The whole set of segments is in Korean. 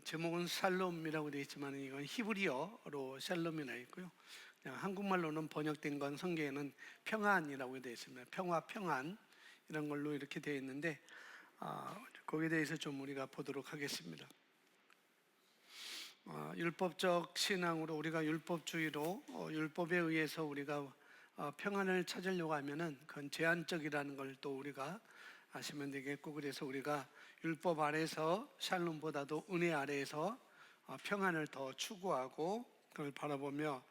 제목은 샬롬이라고 되어 있지만 이건 히브리어로 샬롬이라 있고요. 그냥 한국말로는 번역된 건 성경에는 평안이라고 되어 있습니다. 평화, 평안 이런 걸로 이렇게 되어 있는데 거기에 대해서 좀 우리가 보도록 하겠습니다. 율법적 신앙으로 우리가 율법주의로 율법에 의해서 우리가 평안을 찾으려고 하면은 그건 제한적이라는 걸 또 우리가 아시면 되겠고, 그래서 우리가 율법 아래에서 샬롬보다도 은혜 아래에서 평안을 더 추구하고 그걸 바라보며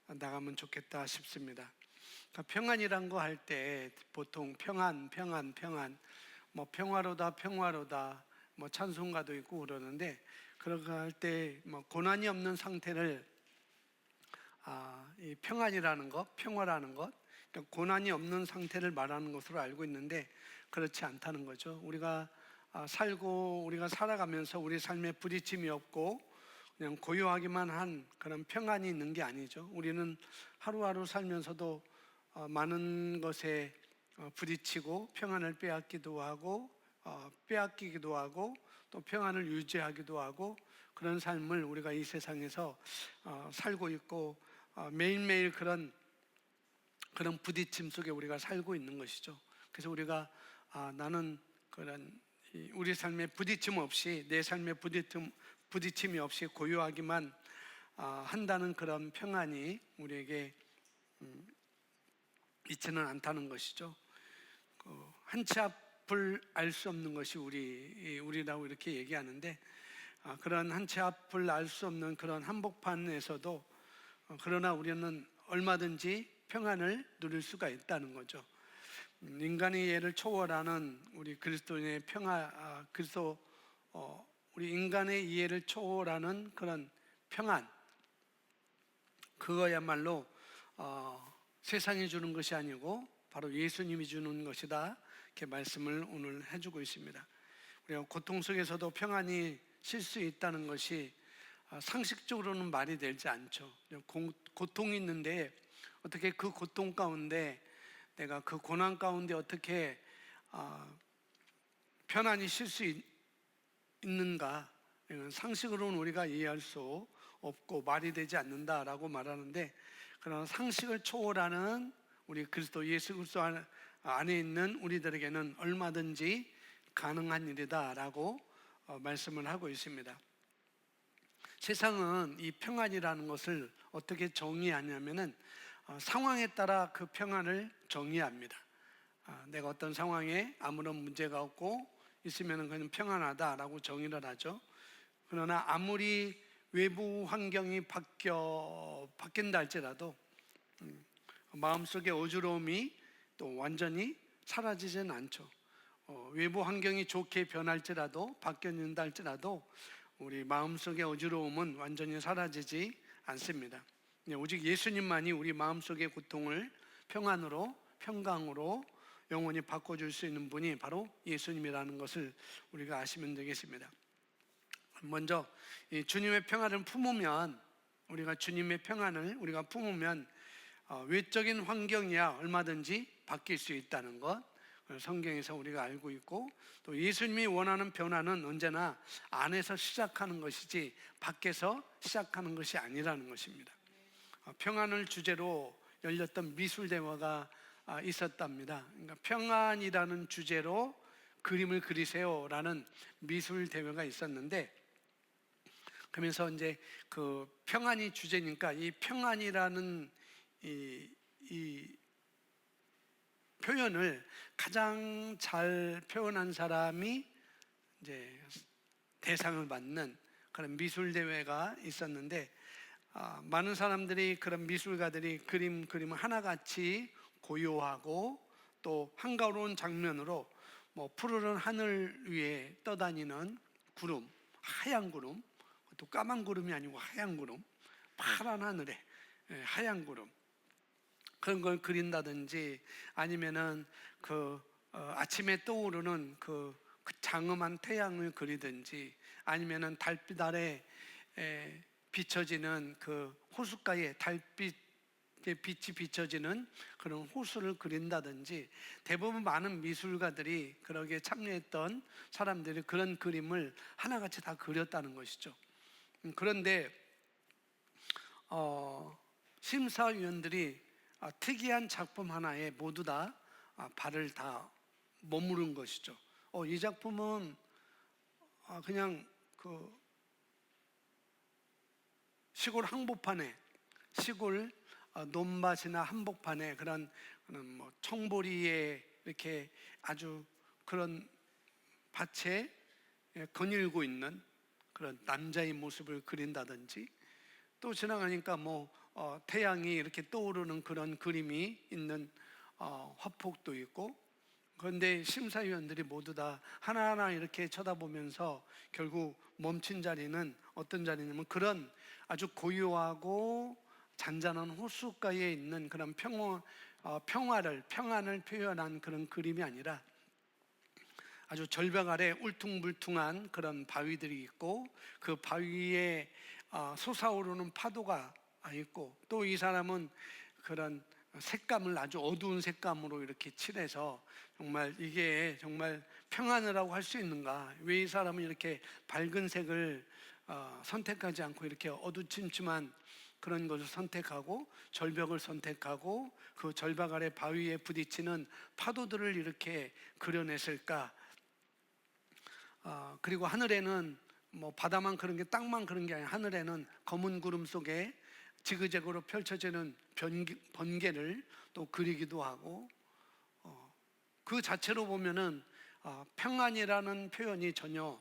나가면 좋겠다 싶습니다. 그러니까 평안이란 거 할 때 보통 평안, 뭐 평화로다, 뭐 찬송가도 있고 그러는데, 그렇게 할 때 뭐 고난이 없는 상태를 이 평안이라는 것, 평화라는 것, 그러니까 고난이 없는 상태를 말하는 것으로 알고 있는데 그렇지 않다는 거죠. 우리가 우리가 살아가면서 우리 삶에 부딪힘이 없고 그냥 고요하기만 한 그런 평안이 있는 게 아니죠. 우리는 하루하루 살면서도 많은 것에 부딪히고 평안을 빼앗기도 하고 빼앗기기도 하고 또 평안을 유지하기도 하고, 그런 삶을 우리가 이 세상에서 살고 있고 매일매일 그런 부딪힘 속에 우리가 살고 있는 것이죠. 그래서 우리가 나는 그런 우리 삶에 부딪힘 없이, 내 삶에 부딪힘이 없이 고요하기만 한다는 그런 평안이 우리에게 있지는 않다는 것이죠. 한 치 앞을 알 수 없는 것이 우리라고 이렇게 얘기하는데, 그런 한 치 앞을 알 수 없는 그런 한복판에서도 그러나 우리는 얼마든지 평안을 누릴 수가 있다는 거죠. 인간의 이해를 초월하는 우리 그리스도인의 우리 인간의 이해를 초월하는 그런 평안, 그거야말로 세상이 주는 것이 아니고 바로 예수님이 주는 것이다, 이렇게 말씀을 오늘 해주고 있습니다. 우리가 고통 속에서도 평안이 실 수 있다는 것이 상식적으로는 말이 되지 않죠. 고통이 있는데 어떻게 그 고통 가운데, 내가 그 고난 가운데 어떻게 편안히 쉴 수 있는가, 상식으로는 우리가 이해할 수 없고 말이 되지 않는다라고 말하는데, 그런 상식을 초월하는 우리 그리스도 예수 그리스도 안에 있는 우리들에게는 얼마든지 가능한 일이다라고 말씀을 하고 있습니다. 세상은 이 평안이라는 것을 어떻게 정의하냐면은 상황에 따라 그 평안을 정의합니다. 내가 어떤 상황에 아무런 문제가 없고 있으면 그냥 평안하다라고 정의를 하죠. 그러나 아무리 외부 환경이 바뀐다 할지라도 마음속의 어지러움이 또 완전히 사라지지는 않죠. 외부 환경이 좋게 변할지라도, 바뀌는다 할지라도 우리 마음속의 어지러움은 완전히 사라지지 않습니다. 오직 예수님만이 우리 마음속의 고통을 평안으로, 평강으로 영원히 바꿔줄 수 있는 분이 바로 예수님이라는 것을 우리가 아시면 되겠습니다. 먼저 주님의 평안을 품으면, 우리가 주님의 평안을 우리가 품으면 외적인 환경이야 얼마든지 바뀔 수 있다는 것, 성경에서 우리가 알고 있고, 또 예수님이 원하는 변화는 언제나 안에서 시작하는 것이지 밖에서 시작하는 것이 아니라는 것입니다. 평안을 주제로 열렸던 미술대회가 있었답니다. 그러니까 평안이라는 주제로 그림을 그리세요라는 미술대회가 있었는데, 그러면서 이제 그 평안이 주제니까 이 평안이라는 이 표현을 가장 잘 표현한 사람이 이제 대상을 받는 그런 미술 대회가 있었는데, 많은 사람들이, 그런 미술가들이 그림을 하나같이 고요하고 또 한가로운 장면으로 뭐 푸르른 하늘 위에 떠다니는 구름, 하얀 구름, 또 까만 구름이 아니고 하얀 구름, 파란 하늘에 하얀 구름, 그런 걸 그린다든지, 아니면은 아침에 떠오르는 그 장엄한 태양을 그리든지, 아니면은 달빛 아래 비춰지는 그 호숫가에 달빛 빛이 비춰지는 그런 호수를 그린다든지, 대부분 많은 미술가들이 그러기에 참여했던 사람들이 그런 그림을 하나같이 다 그렸다는 것이죠. 그런데 심사위원들이 특이한 작품 하나에 모두 다 발을 다 머무른 것이죠. 이 작품은 그냥 그 시골 항복판에, 시골 논밭이나 한복판에 그런 뭐 청보리에 이렇게 아주 그런 밭에 거닐고 있는 그런 남자의 모습을 그린다든지, 또 지나가니까 뭐 태양이 이렇게 떠오르는 그런 그림이 있는 화폭도 있고, 그런데 심사위원들이 모두 다 하나하나 이렇게 쳐다보면서 결국 멈춘 자리는 어떤 자리냐면, 그런 아주 고요하고 잔잔한 호숫가에 있는 그런 평안을 표현한 그런 그림이 아니라, 아주 절벽 아래 울퉁불퉁한 그런 바위들이 있고, 그 바위에 솟아오르는 파도가 있고, 또 이 사람은 그런 색감을 아주 어두운 색감으로 이렇게 칠해서 정말 이게 정말 평안이라고 할 수 있는가, 왜 이 사람은 이렇게 밝은 색을 선택하지 않고 이렇게 어두침침한 그런 것을 선택하고 절벽을 선택하고 그 절벽 아래 바위에 부딪히는 파도들을 이렇게 그려냈을까. 그리고 하늘에는 뭐 바다만 그런 게, 땅만 그런 게 아니라 하늘에는 검은 구름 속에 지그재그로 펼쳐지는 번개를 또 그리기도 하고, 그 자체로 보면은 평안이라는 표현이 전혀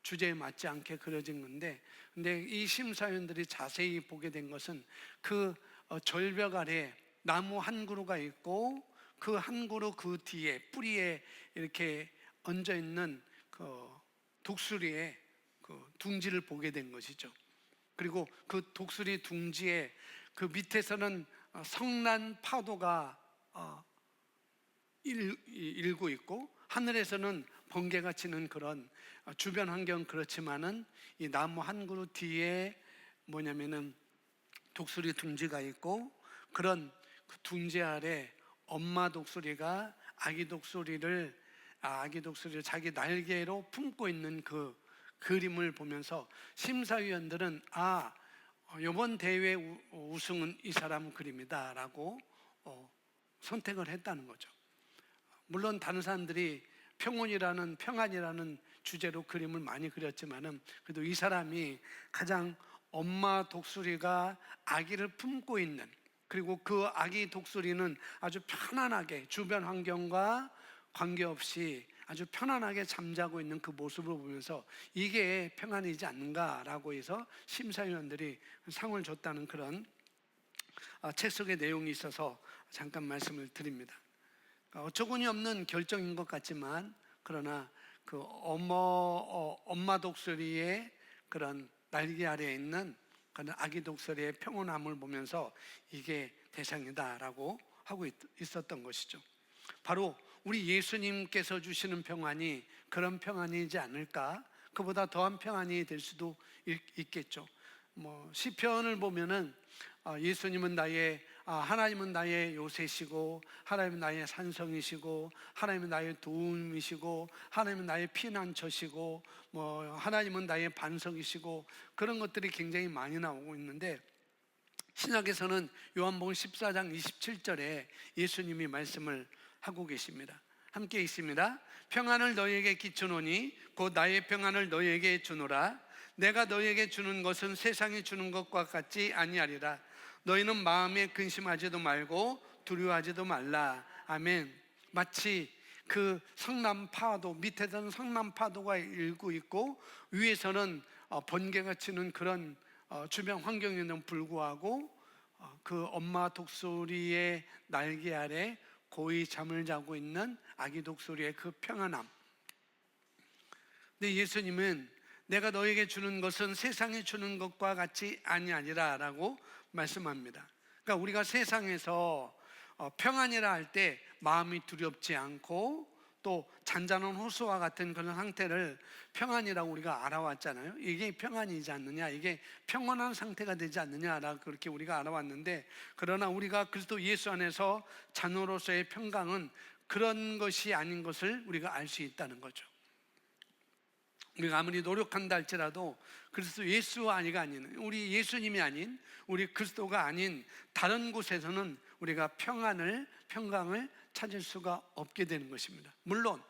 주제에 맞지 않게 그려진 건데, 근데 이 심사위원들이 자세히 보게 된 것은 그 절벽 아래 나무 한 그루가 있고, 그 한 그루 그 뒤에 뿌리에 이렇게 얹어 있는 그 독수리의 그 둥지를 보게 된 것이죠. 그리고 그 독수리 둥지에 그 밑에서는 성난 파도가 일고 있고, 하늘에서는 번개가 치는 그런 주변 환경, 그렇지만은 이 나무 한 그루 뒤에 뭐냐면은 독수리 둥지가 있고, 그런 그 둥지 아래 엄마 독수리가 아기 독수리를 자기 날개로 품고 있는 그 그림을 보면서 심사위원들은 이번 대회 우승은 이 사람 그림이다 라고 선택을 했다는 거죠. 물론 다른 사람들이 평안이라는 주제로 그림을 많이 그렸지만은, 그래도 이 사람이 가장 엄마 독수리가 아기를 품고 있는, 그리고 그 아기 독수리는 아주 편안하게 주변 환경과 관계없이 아주 편안하게 잠자고 있는 그 모습을 보면서 이게 평안이지 않는가라고 해서 심사위원들이 상을 줬다는 그런 책 속의 내용이 있어서 잠깐 말씀을 드립니다. 어처구니 없는 결정인 것 같지만, 그러나 그 엄마 독수리의 그런 날개 아래에 있는 그런 아기 독수리의 평온함을 보면서 이게 대상이다라고 하고 있었던 것이죠. 바로 우리 예수님께서 주시는 평안이 그런 평안이지 않을까? 그보다 더한 평안이 될 수도 있겠죠. 시편을 보면은 예수님은 하나님은 나의 요새시고, 하나님은 나의 산성이시고, 하나님은 나의 도움이시고, 하나님은 나의 피난처시고, 하나님은 나의 반석이시고, 그런 것들이 굉장히 많이 나오고 있는데, 신약에서는 요한복음 14장 27절에 예수님이 말씀을 하고 계십니다. 함께 있습니다. 평안을 너희에게 끼치노니 곧 나의 평안을 너희에게 주노라. 내가 너희에게 주는 것은 세상이 주는 것과 같지 아니하리라. 너희는 마음에 근심하지도 말고 두려워하지도 말라. 아멘. 마치 그 성남파도, 밑에서는 성남파도가 일고 있고, 위에서는 번개가 치는 그런 주변 환경에는 불구하고 그 엄마 독수리의 날개 아래 고이 잠을 자고 있는 아기 독수리의 그 평안함. 근데 예수님은 내가 너에게 주는 것은 세상이 주는 것과 같이 아니하니라 라고 말씀합니다. 그러니까 우리가 세상에서 평안이라 할 때 마음이 두렵지 않고, 또 잔잔한 호수와 같은 그런 상태를 평안이라고 우리가 알아왔잖아요. 이게 평안이지 않느냐, 이게 평온한 상태가 되지 않느냐라고 그렇게 우리가 알아왔는데, 그러나 우리가 그리스도 예수 안에서 자녀로서의 평강은 그런 것이 아닌 것을 우리가 알 수 있다는 거죠. 우리가 아무리 노력한다 할지라도 그리스도 예수 아니가 아닌, 우리 예수님이 아닌, 우리 그리스도가 아닌 다른 곳에서는 우리가 평강을 찾을 수가 없게 되는 것입니다. 물론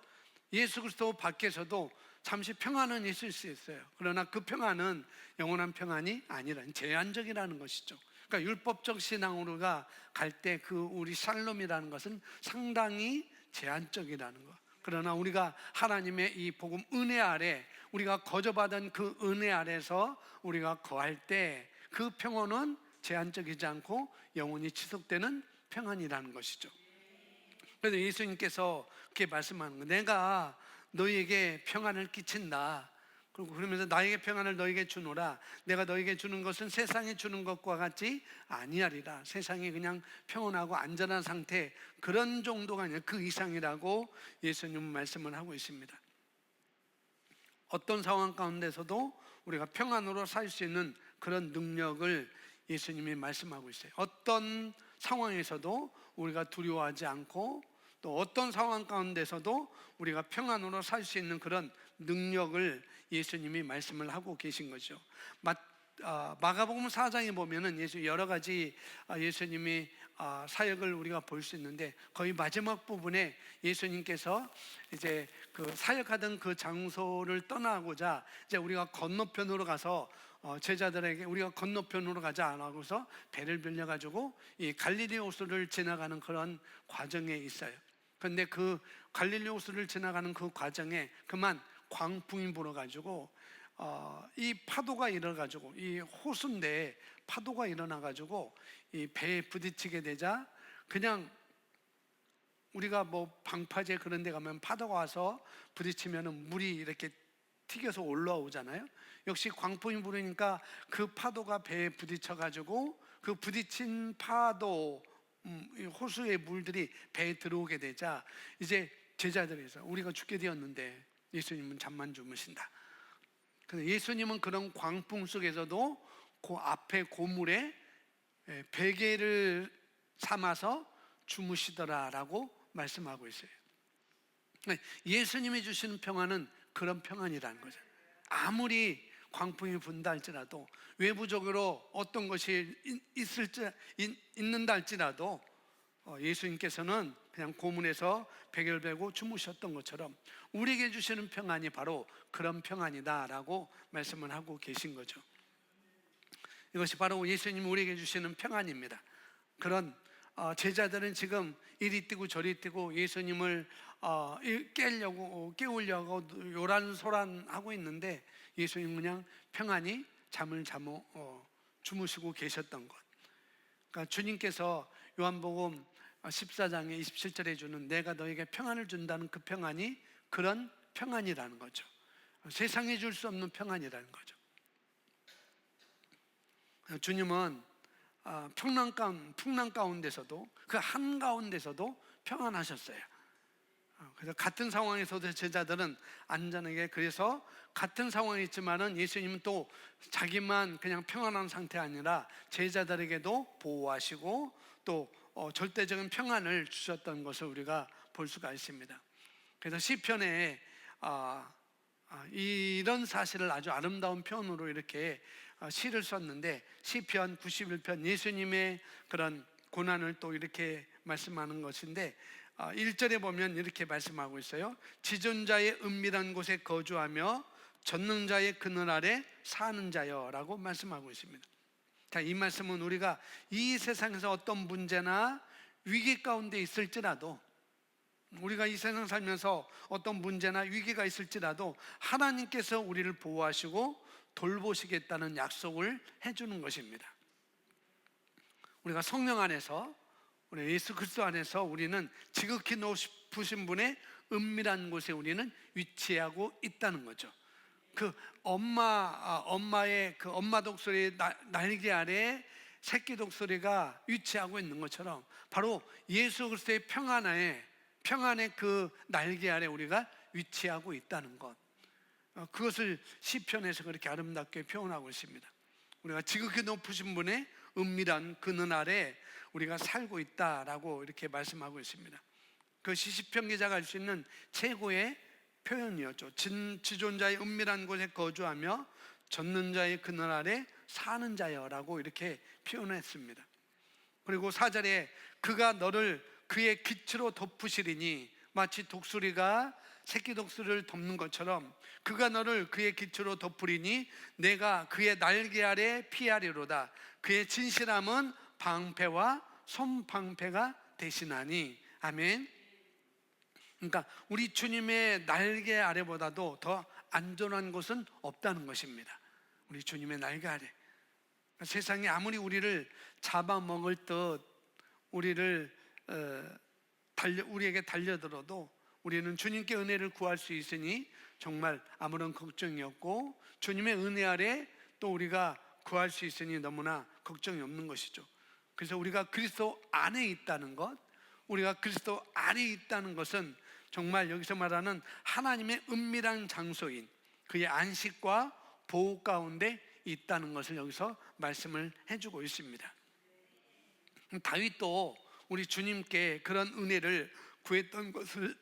예수 그리스도 밖에서도 잠시 평안은 있을 수 있어요. 그러나 그 평안은 영원한 평안이 아니라 제한적이라는 것이죠. 그러니까 율법적 신앙으로가 갈 때 그 우리 샬롬이라는 것은 상당히 제한적이라는 것. 그러나 우리가 하나님의 이 복음 은혜 아래, 우리가 거저받은 그 은혜 아래서 우리가 거할 때 그 평온은 제한적이지 않고 영원히 지속되는 평안이라는 것이죠. 그래서 예수님께서 그렇게 말씀하는 거예요. 내가 너희에게 평안을 끼친다. 그리고 그러면서 나에게 평안을 너희에게 주노라. 내가 너희에게 주는 것은 세상이 주는 것과 같지 아니하리라. 세상이 그냥 평온하고 안전한 상태, 그런 정도가 아니라 그 이상이라고 예수님은 말씀을 하고 있습니다. 어떤 상황 가운데서도 우리가 평안으로 살 수 있는 그런 능력을 예수님이 말씀하고 있어요. 어떤 상황에서도 우리가 두려워하지 않고, 또 어떤 상황 가운데서도 우리가 평안으로 살 수 있는 그런 능력을 예수님이 말씀을 하고 계신 거죠. 마가복음 4장에 보면은 여러 가지 예수님이 사역을 우리가 볼 수 있는데, 거의 마지막 부분에 예수님께서 이제 그 사역하던 그 장소를 떠나고자 이제 우리가 건너편으로 가서 제자들에게 우리가 건너편으로 가자 안 하고서 배를 빌려가지고 이 갈릴리 호수를 지나가는 그런 과정에 있어요. 그런데 그 갈릴리 호수를 지나가는 그 과정에 그만 광풍이 불어가지고 이 파도가 일어나가지고, 이 호수인데 파도가 일어나가지고 이 배에 부딪히게 되자, 그냥 우리가 뭐 방파제 그런 데 가면 파도가 와서 부딪히면 물이 이렇게 튀겨서 올라오잖아요. 역시 광풍이 불으니까 그 파도가 배에 부딪혀가지고 그 부딪힌 파도, 호수의 물들이 배에 들어오게 되자 이제 제자들에서 우리가 죽게 되었는데 예수님은 잠만 주무신다. 그래서 예수님은 그런 광풍 속에서도 그 앞에 고물에 베개를 삼아서 주무시더라라고 말씀하고 있어요. 예수님이 주시는 평안은 그런 평안이라는 거죠. 아무리 광풍이 분다 할지라도, 외부적으로 어떤 것이 있는다 할지라도 예수님께서는 그냥 고문에서 베개를 베고 주무셨던 것처럼 우리에게 주시는 평안이 바로 그런 평안이다라고 말씀을 하고 계신 거죠. 이것이 바로 예수님이 우리에게 주시는 평안입니다. 그런 제자들은 지금 이리 뛰고 저리 뛰고 예수님을 깨우려고 요란소란하고 있는데, 예수님은 그냥 평안히 잠을 주무시고 계셨던 것. 그러니까 주님께서 요한복음 14장에 27절에 주는 내가 너에게 평안을 준다는 그 평안이 그런 평안이라는 거죠. 세상에 줄 수 없는 평안이라는 거죠. 주님은 풍랑 가운데서도, 그 한가운데서도 평안하셨어요. 그래서 같은 상황에서도 제자들은 안전하게, 그래서 같은 상황이 있지만은 예수님은 또 자기만 그냥 평안한 상태 아니라 제자들에게도 보호하시고 또 절대적인 평안을 주셨던 것을 우리가 볼 수가 있습니다. 그래서 시편에 이런 사실을 아주 아름다운 표현으로 이렇게 시를 썼는데, 시편 91편 예수님의 그런 고난을 또 이렇게 말씀하는 것인데, 1절에 보면 이렇게 말씀하고 있어요. 지존자의 은밀한 곳에 거주하며 전능자의 그늘 아래 사는 자여라고 말씀하고 있습니다. 자, 이 말씀은 우리가 이 세상에서 어떤 문제나 위기 가운데 있을지라도, 우리가 이 세상 살면서 어떤 문제나 위기가 있을지라도 하나님께서 우리를 보호하시고 돌보시겠다는 약속을 해주는 것입니다. 우리가 성령 안에서, 우리 예수 그리스도 안에서 우리는 지극히 높으신 분의 은밀한 곳에 우리는 위치하고 있다는 거죠. 그 엄마의 그 엄마 독수리 날개 아래에 새끼 독수리가 위치하고 있는 것처럼 바로 예수 그리스도의 평안에 평안의 그 날개 아래 우리가 위치하고 있다는 것, 그것을 시편에서 그렇게 아름답게 표현하고 있습니다. 우리가 지극히 높으신 분의 은밀한 그늘 아래 우리가 살고 있다라고 이렇게 말씀하고 있습니다. 그것이 시편 기자가 할 수 있는 최고의 표현이었죠. 지존자의 은밀한 곳에 거주하며 젖는 자의 그늘 아래 사는 자여라고 이렇게 표현했습니다. 그리고 4절에 그가 너를 그의 깃으로 덮으시리니, 마치 독수리가 새끼 독수리를 덮는 것처럼 그가 너를 그의 깃으로 덮으리니 내가 그의 날개 아래 피하리로다. 그의 진실함은 방패와 손방패가 되시나니. 아멘. 그러니까 우리 주님의 날개 아래보다도 더 안전한 곳은 없다는 것입니다. 우리 주님의 날개 아래. 그러니까 세상이 아무리 우리를 잡아먹을 듯 우리에게 달려들어도 우리는 주님께 은혜를 구할 수 있으니 정말 아무런 걱정이 없고, 주님의 은혜 아래 또 우리가 구할 수 있으니 너무나 걱정이 없는 것이죠. 그래서 우리가 그리스도 안에 있다는 것, 우리가 그리스도 안에 있다는 것은 정말 여기서 말하는 하나님의 은밀한 장소인 그의 안식과 보호 가운데 있다는 것을 여기서 말씀을 해주고 있습니다. 다윗도 우리 주님께 그런 은혜를 구했던 것을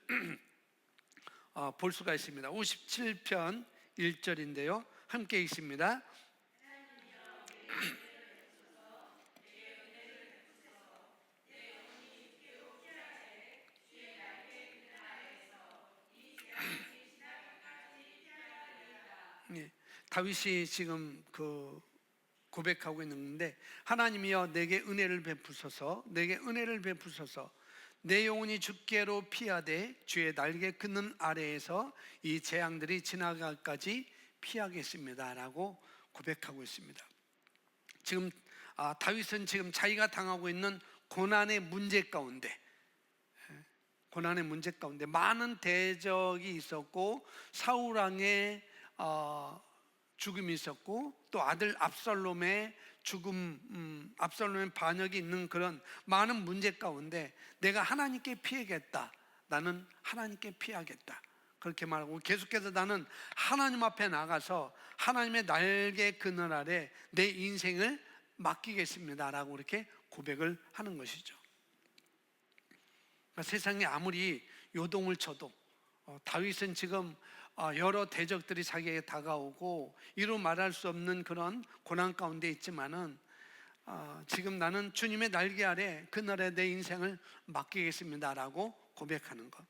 볼 수가 있습니다. 57편 1절인데요, 함께 읽습니다. 예, 다윗이 지금 고백하고 있는데, 하나님이여 내게 은혜를 베푸소서, 내게 은혜를 베푸소서. 내 영혼이 주께로 피하되 주의 날개 그늘 아래에서 이 재앙들이 지나갈까지 피하겠습니다 라고 고백하고 있습니다. 지금 다윗은 지금 자기가 당하고 있는 고난의 문제 가운데 많은 대적이 있었고, 사울 왕의 죽음이 있었고, 또 아들 압살롬의 죽음, 압살롬의 반역이 있는 그런 많은 문제 가운데 내가 하나님께 피하겠다, 나는 하나님께 피하겠다, 그렇게 말하고 계속해서 나는 하나님 앞에 나가서 하나님의 날개 그늘 아래 내 인생을 맡기겠습니다 라고 이렇게 고백을 하는 것이죠. 그러니까 세상에 아무리 요동을 쳐도 다윗은 지금 여러 대적들이 자기에게 다가오고 이루 말할 수 없는 그런 고난 가운데 있지만은 지금 나는 주님의 날개 아래 그날에 내 인생을 맡기겠습니다 라고 고백하는 것.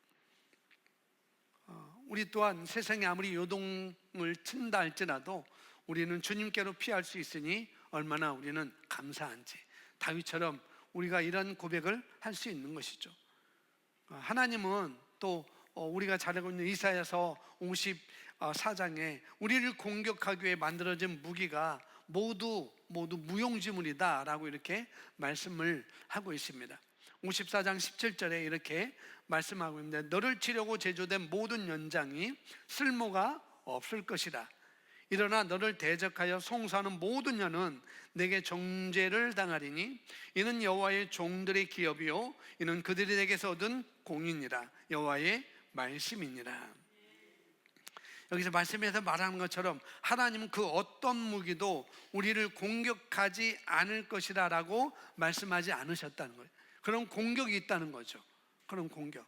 우리 또한 세상에 아무리 요동을 친다 할지라도 우리는 주님께로 피할 수 있으니 얼마나 우리는 감사한지, 다윗처럼 우리가 이런 고백을 할 수 있는 것이죠. 하나님은 또 우리가 잘 알고 있는 이사야서 54장에 우리를 공격하기 위해 만들어진 무기가 모두 무용지물이다 라고 이렇게 말씀을 하고 있습니다. 54장 17절에 이렇게 말씀하고 있는데, 너를 치려고 제조된 모든 연장이 쓸모가 없을 것이라. 일어나 너를 대적하여 송사하는 모든 여는 내게 정죄를 당하리니 이는 여호와의 종들의 기업이요 이는 그들이 내게서 얻은 공이니라. 여호와의 말씀이니라. 여기서 말씀에서 말하는 것처럼 하나님은 그 어떤 무기도 우리를 공격하지 않을 것이라 라고 말씀하지 않으셨다는 거예요. 그런 공격이 있다는 거죠. 그런 공격,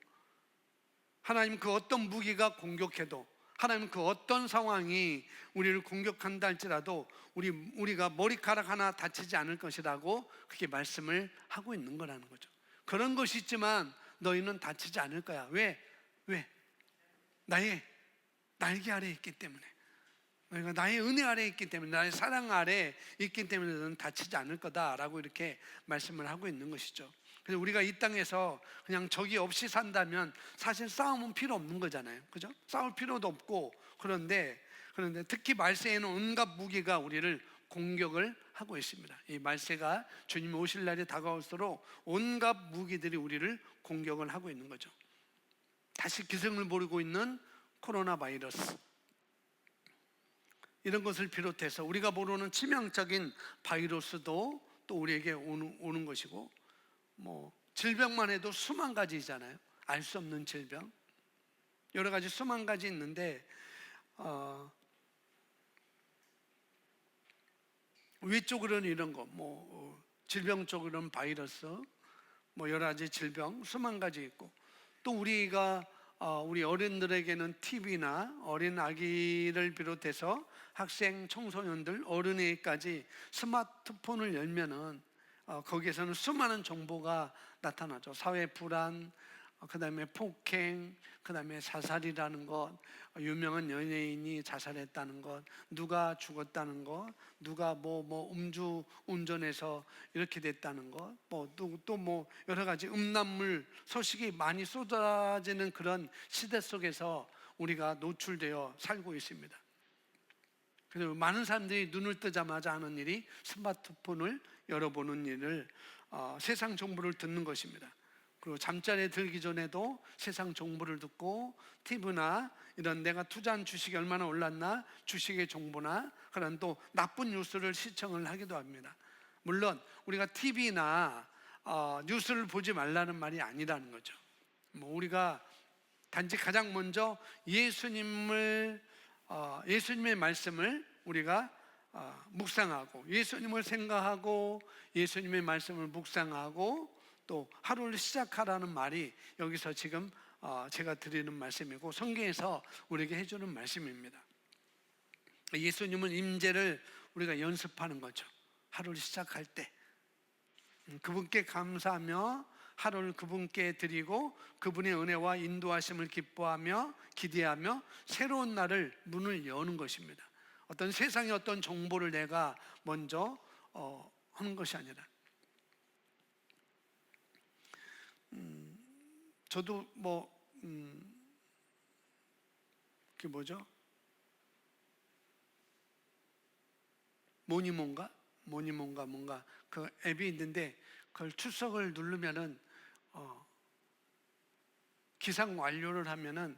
하나님 그 어떤 무기가 공격해도, 하나님 그 어떤 상황이 우리를 공격한다 할지라도 우리가 머리카락 하나 다치지 않을 것이라고 그렇게 말씀을 하고 있는 거라는 거죠. 그런 것이 있지만 너희는 다치지 않을 거야. 왜? 나의 날개 아래에 있기 때문에, 너희가 나의 은혜 아래에 있기 때문에, 나의 사랑 아래에 있기 때문에 너는 다치지 않을 거다라고 이렇게 말씀을 하고 있는 것이죠. 그래서 우리가 이 땅에서 그냥 적이 없이 산다면 사실 싸움은 필요 없는 거잖아요. 그죠? 싸울 필요도 없고, 그런데 특히 말세에는 온갖 무기가 우리를 공격을 하고 있습니다. 이 말세가 주님 오실 날이 다가올수록 온갖 무기들이 우리를 공격을 하고 있는 거죠. 다시 기승을 부리고 있는 코로나 바이러스, 이런 것을 비롯해서 우리가 모르는 치명적인 바이러스도 또 우리에게 오는 것이고, 질병만 해도 수만 가지잖아요. 알 수 없는 질병, 여러 가지 수만 가지 있는데 위쪽으로는 이런 거, 질병 쪽으로는 바이러스, 여러 가지 질병 수만 가지 있고, 또 우리가 우리 어른들에게는 TV나 어린 아기를 비롯해서 학생, 청소년들, 어른에게까지 스마트폰을 열면은 거기에서는 수많은 정보가 나타나죠. 사회 불안, 그 다음에 폭행, 그 다음에 자살이라는 것, 유명한 연예인이 자살했다는 것, 누가 죽었다는 것, 누가 음주 운전해서 이렇게 됐다는 것, 또 여러 가지 음란물 소식이 많이 쏟아지는 그런 시대 속에서 우리가 노출되어 살고 있습니다. 그래서 많은 사람들이 눈을 뜨자마자 하는 일이 스마트폰을 열어보는 일을, 세상 정보를 듣는 것입니다. 그리고 잠자리에 들기 전에도 세상 정보를 듣고, TV나 이런 내가 투자한 주식이 얼마나 올랐나, 주식의 정보나 그런 또 나쁜 뉴스를 시청을 하기도 합니다. 물론 우리가 TV나 뉴스를 보지 말라는 말이 아니라는 거죠. 우리가 단지 가장 먼저 예수님의 말씀을 우리가 묵상하고, 예수님을 생각하고, 예수님의 말씀을 묵상하고, 또 하루를 시작하라는 말이 여기서 지금 제가 드리는 말씀이고, 성경에서 우리에게 해주는 말씀입니다. 예수님은 임재를 우리가 연습하는 거죠. 하루를 시작할 때 그분께 감사하며 하루를 그분께 드리고, 그분의 은혜와 인도하심을 기뻐하며 기대하며 새로운 날을 문을 여는 것입니다. 어떤 세상의 어떤 정보를 내가 먼저 하는 것이 아니라, 저도 그게 뭐죠? 뭔가 그 앱이 있는데, 그걸 출석을 누르면은 기상 완료를 하면은,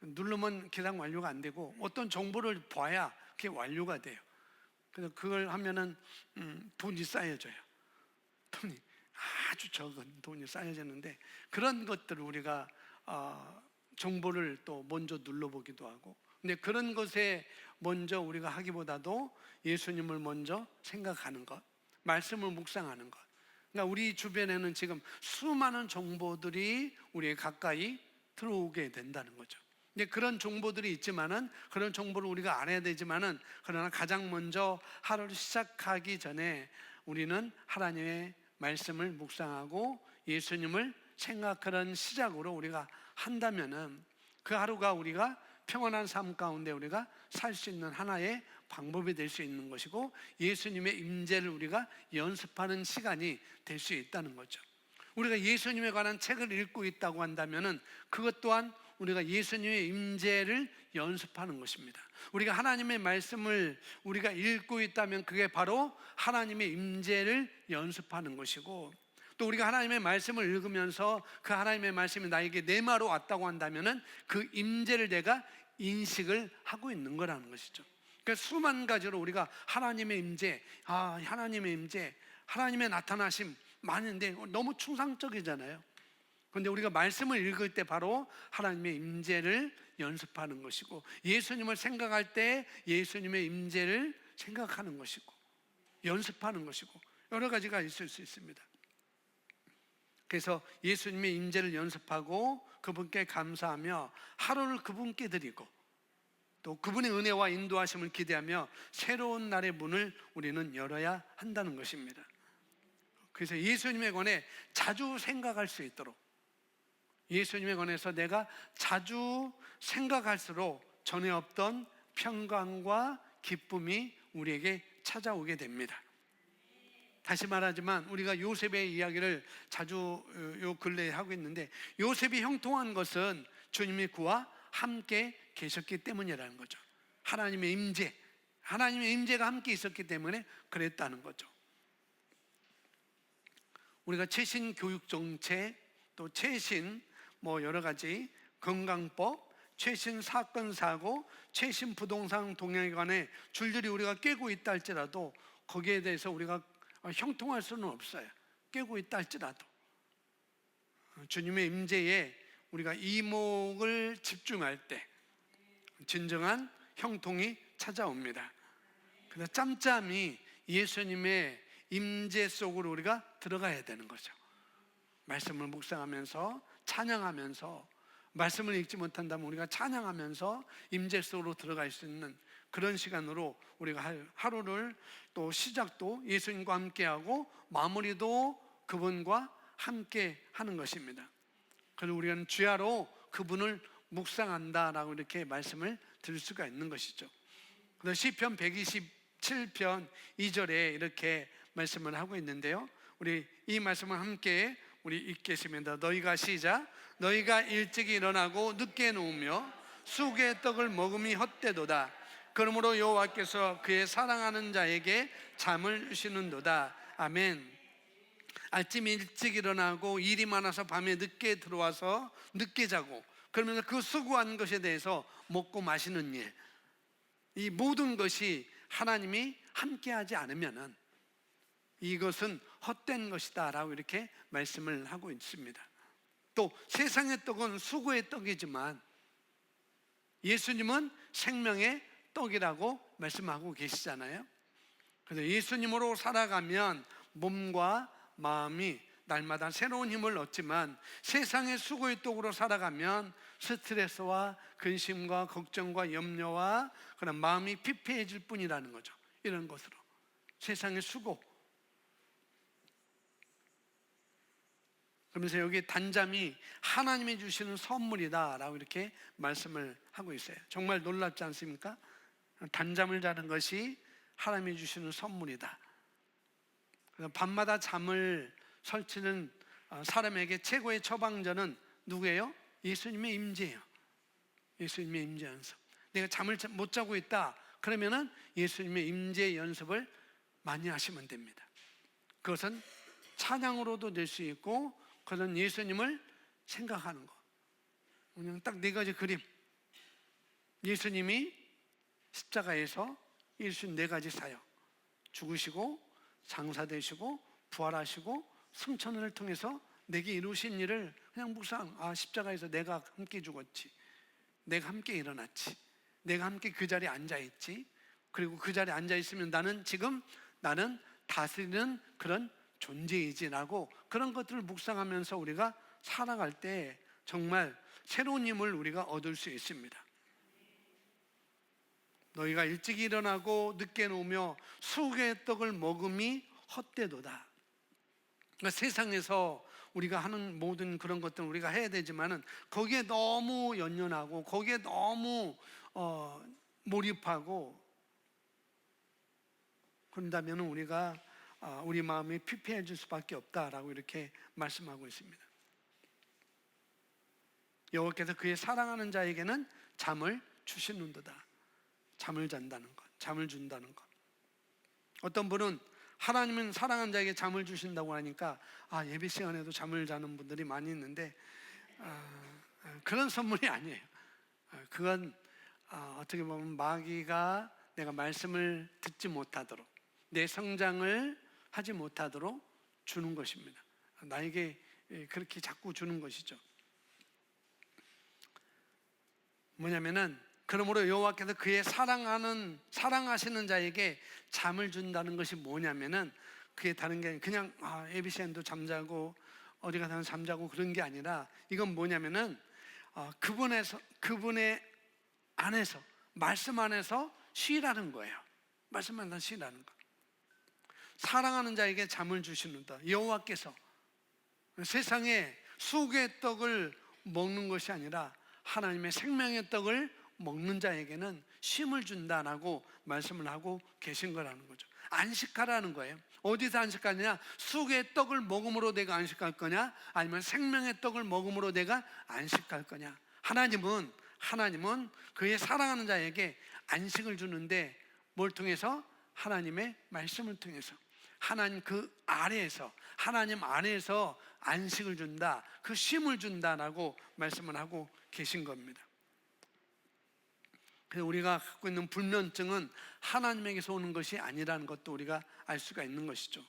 누르면 기상 완료가 안 되고 어떤 정보를 봐야 그게 완료가 돼요. 그래서 그걸 하면은 돈이 쌓여져요. 돈이 아주 적은 돈이 쌓여지는데, 그런 것들을 우리가 정보를 또 먼저 눌러보기도 하고, 근데 그런 것에 먼저 우리가 하기보다도 예수님을 먼저 생각하는 것, 말씀을 묵상하는 것. 그러니까 우리 주변에는 지금 수많은 정보들이 우리에 가까이 들어오게 된다는 거죠. 근데 그런 정보들이 있지만은, 그런 정보를 우리가 알아야 되지만은, 그러나 가장 먼저 하루를 시작하기 전에 우리는 하나님의 말씀을 묵상하고 예수님을 생각하는 시작으로 우리가 한다면은, 그 하루가 우리가 평안한 삶 가운데 우리가 살 수 있는 하나의 방법이 될 수 있는 것이고, 예수님의 임재를 우리가 연습하는 시간이 될 수 있다는 거죠. 우리가 예수님에 관한 책을 읽고 있다고 한다면은, 그것 또한 우리가 예수님의 임재를 연습하는 것입니다. 우리가 하나님의 말씀을 우리가 읽고 있다면 그게 바로 하나님의 임재를 연습하는 것이고, 또 우리가 하나님의 말씀을 읽으면서 그 하나님의 말씀이 나에게 내마로 왔다고 한다면은 그 임재를 내가 인식을 하고 있는 거라는 것이죠. 그러니까 수만 가지로 우리가 하나님의 임재, 하나님의 임재, 하나님의 나타나심 많은데 너무 추상적이잖아요. 그런데 우리가 말씀을 읽을 때 바로 하나님의 임재를 연습하는 것이고, 예수님을 생각할 때 예수님의 임재를 생각하는 것이고, 연습하는 것이고, 여러 가지가 있을 수 있습니다. 그래서 예수님의 임재를 연습하고 그분께 감사하며 하루를 그분께 드리고, 또 그분의 은혜와 인도하심을 기대하며 새로운 날의 문을 우리는 열어야 한다는 것입니다. 그래서 예수님에 관해 자주 생각할 수 있도록, 예수님에 관해서 내가 자주 생각할수록 전에 없던 평강과 기쁨이 우리에게 찾아오게 됩니다. 다시 말하지만 우리가 요셉의 이야기를 자주 요 근래에 하고 있는데, 요셉이 형통한 것은 주님이 그와 함께 계셨기 때문이라는 거죠. 하나님의 임재가 함께 있었기 때문에 그랬다는 거죠. 우리가 최신 교육 정책, 또 최신 여러 가지 건강법, 최신 사건 사고, 최신 부동산 동향에 관해 줄줄이 우리가 깨고 있다 할지라도 거기에 대해서 우리가 형통할 수는 없어요. 깨고 있다 할지라도 주님의 임재에 우리가 이목을 집중할 때 진정한 형통이 찾아옵니다. 그래서 짬짬이 예수님의 임재 속으로 우리가 들어가야 되는 거죠. 말씀을 묵상하면서 찬양하면서, 말씀을 읽지 못한다면 우리가 찬양하면서 임재 속으로 들어갈 수 있는 그런 시간으로 우리가 하루를, 또 시작도 예수님과 함께하고 마무리도 그분과 함께 하는 것입니다. 그리고 우리는 주야로 그분을 묵상한다라고 이렇게 말씀을 드릴 수가 있는 것이죠. 그래서 시편 127편 2절에 이렇게 말씀을 하고 있는데요, 우리 이 말씀을 함께 우리 읽겠습니다. 너희가 시작. 너희가 일찍 일어나고 늦게 누우며 수고의 떡을 먹음이 헛되도다. 그러므로 여호와께서 그의 사랑하는 자에게 잠을 주시는도다. 아멘. 아침 일찍 일어나고 일이 많아서 밤에 늦게 들어와서 늦게 자고, 그러면서 그 수고한 것에 대해서 먹고 마시는 일, 이 모든 것이 하나님이 함께하지 않으면은 이것은 헛된 것이다 라고 이렇게 말씀을 하고 있습니다. 또 세상의 떡은 수고의 떡이지만 예수님은 생명의 떡이라고 말씀하고 계시잖아요. 그래서 예수님으로 살아가면 몸과 마음이 날마다 새로운 힘을 얻지만, 세상의 수고의 떡으로 살아가면 스트레스와 근심과 걱정과 염려와 그런 마음이 피폐해질 뿐이라는 거죠. 이런 것으로 세상의 수고. 그러면서 여기 단잠이 하나님이 주시는 선물이다 라고 이렇게 말씀을 하고 있어요. 정말 놀랍지 않습니까? 단잠을 자는 것이 하나님이 주시는 선물이다. 밤마다 잠을 설치는 사람에게 최고의 처방전은 누구예요? 예수님의 임재예요. 예수님의 임재 연습. 내가 잠을 못 자고 있다 그러면은 예수님의 임재 연습을 많이 하시면 됩니다. 그것은 찬양으로도 될 수 있고, 그것은 예수님을 생각하는 거. 그냥 딱 네 가지 그림. 예수님이 십자가에서 이루신 네 가지 사역, 죽으시고 장사되시고 부활하시고 승천을 통해서 내게 이루신 일을 그냥 묵상, 십자가에서 내가 함께 죽었지, 내가 함께 일어났지, 내가 함께 그 자리에 앉아있지, 그리고 그 자리에 앉아있으면 나는 다스리는 그런 존재이지라고, 그런 것들을 묵상하면서 우리가 살아갈 때 정말 새로운 힘을 우리가 얻을 수 있습니다. 너희가 일찍 일어나고 늦게 누우며 수고의 떡을 먹음이 헛되도다. 그러니까 세상에서 우리가 하는 모든 그런 것들은 우리가 해야 되지만은 거기에 너무 연연하고 거기에 너무 몰입하고 그런다면 우리가 우리 마음이 피폐해질 수밖에 없다라고 이렇게 말씀하고 있습니다. 여호와께서 그의 사랑하는 자에게는 잠을 주시는도다. 잠을 잔다는 것, 잠을 준다는 것. 어떤 분은 하나님은 사랑하는 자에게 잠을 주신다고 하니까 예배 시간에도 잠을 자는 분들이 많이 있는데 그런 선물이 아니에요. 그건 어떻게 보면 마귀가 내가 말씀을 듣지 못하도록, 내 성장을 하지 못하도록 주는 것입니다. 나에게 그렇게 자꾸 주는 것이죠. 뭐냐면은, 그러므로 여호와께서 그의 사랑하시는 자에게 잠을 준다는 것이 뭐냐면은, 그게 다른 게 그냥 ABCN도 잠자고 어디 가서 잠자고 그런 게 아니라, 이건 뭐냐면은 그분의 안에서, 말씀 안에서 쉬라는 거예요. 말씀 안에서 쉬라는 거. 사랑하는 자에게 잠을 주시는다. 여호와께서 세상에 수고의 떡을 먹는 것이 아니라 하나님의 생명의 떡을 먹는 자에게는 쉼을 준다라고 말씀을 하고 계신 거라는 거죠. 안식하라는 거예요. 어디서 안식하느냐? 수고의 떡을 먹음으로 내가 안식할 거냐? 아니면 생명의 떡을 먹음으로 내가 안식할 거냐? 하나님은 그의 사랑하는 자에게 안식을 주는데 뭘 통해서? 하나님의 말씀을 통해서, 하나님 안에서 안식을 준다, 그 쉼을 준다라고 말씀을 하고 계신 겁니다. 그래서 우리가 갖고 있는 불면증은 하나님에게서 오는 것이 아니라는 것도 우리가 알 수가 있는 것이죠.